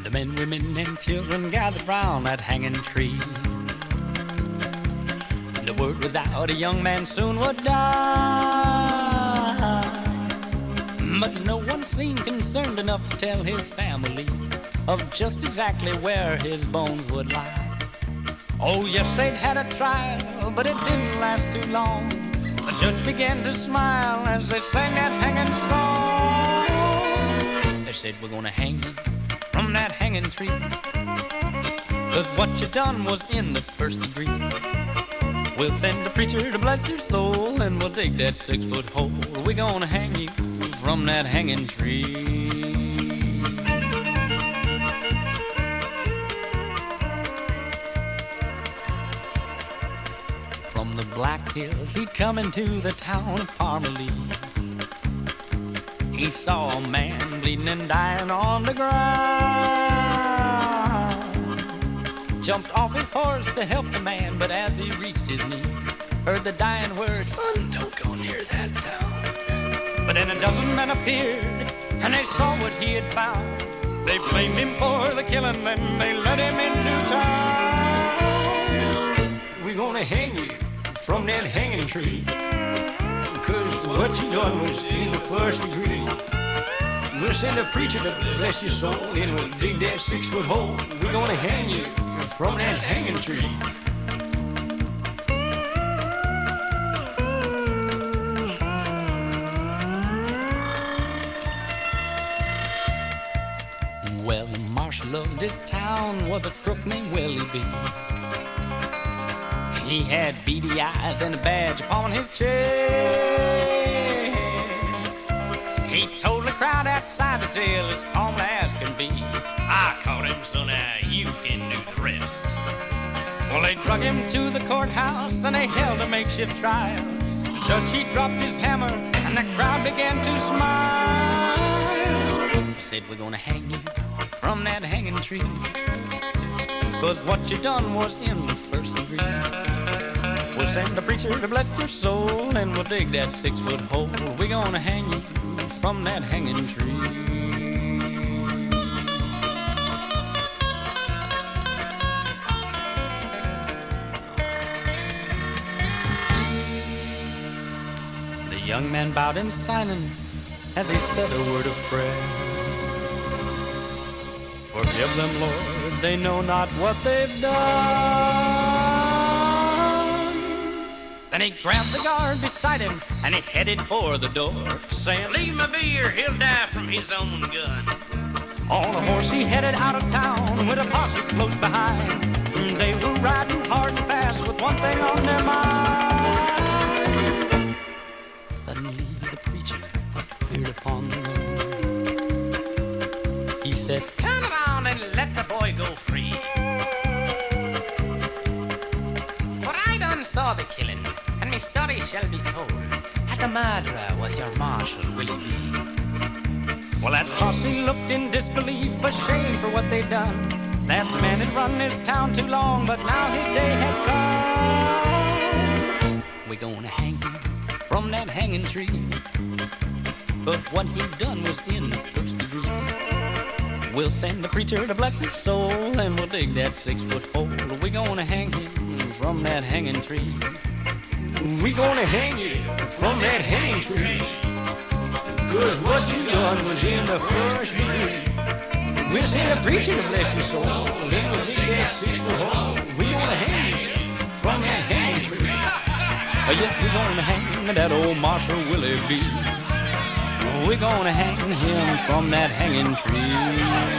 The men, women, and children gathered round that hanging tree. The word was out, a young man soon would die. But no one seemed concerned enough to tell his family of just exactly where his bones would lie. Oh yes, they'd had a trial, but it didn't last too long. The judge began to smile as they sang that hanging song. They said, we're gonna hang you from that hanging tree, 'cause what you done was in the first degree. We'll send the preacher to bless your soul, and we'll dig that 6-foot hole. We're gonna hang you from that hanging tree. From the Black Hills he'd come into the town of Parmalee. He saw a man bleeding and dying on the ground. Jumped off his horse to help the man, but as he reached his knee, heard the dying words, son, don't go near that town. But then a dozen men appeared, and they saw what he had found. They blamed him for the killing, then they let him into town. We're gonna hang you from that hanging tree, 'cause what you done was in the first degree. We'll send a preacher to bless your soul, and we'll dig that 6-foot hole. We're gonna hang you from that hanging tree. Well, the marshal of this town was a crook named Willie B. He had beady eyes and a badge upon his chest. He told the crowd outside the jail as calmly as can be, I caught him, so now you can do the rest. Well, they drug him to the courthouse and they held a makeshift trial. The judge, he dropped his hammer and the crowd began to smile. He said, we're gonna hang you from that hanging tree, 'cause what you done was in the first degree. We'll send the preacher to bless your soul, and we'll dig that 6-foot hole. We're gonna hang you from that hanging tree. The young man bowed in silence as he said a word of prayer. Forgive them, Lord, they know not what they've done. Then he grabbed the guard beside him and he headed for the door, saying, leave him be or he'll die from his own gun. On a horse he headed out of town with a posse close behind. They were riding hard and fast with one thing on their mind. Suddenly the preacher appeared upon the road. He said, turn around and let the boy go free. For I done saw the killing, and me story shall be told, that the murderer was your Marshal Willie B. Well, that posse looked in disbelief, ashamed for what they'd done. That man had run this town too long, but now his day had come. We're gonna hang him from that hanging tree, 'cause what he'd done was in the first degree. We'll send the preacher to bless his soul, and we'll dig that 6-foot hole. We're gonna hang him from that hanging tree. We're gonna hang you from that hanging tree, 'cause what you done was in the first degree. We'll send a preacher to bless your soul, then we'll dig that 6-foot hole. We're gonna hang you from that hanging tree. Yes, we're gonna hang that old Marshal Willie B. We're gonna hang him from that hanging tree.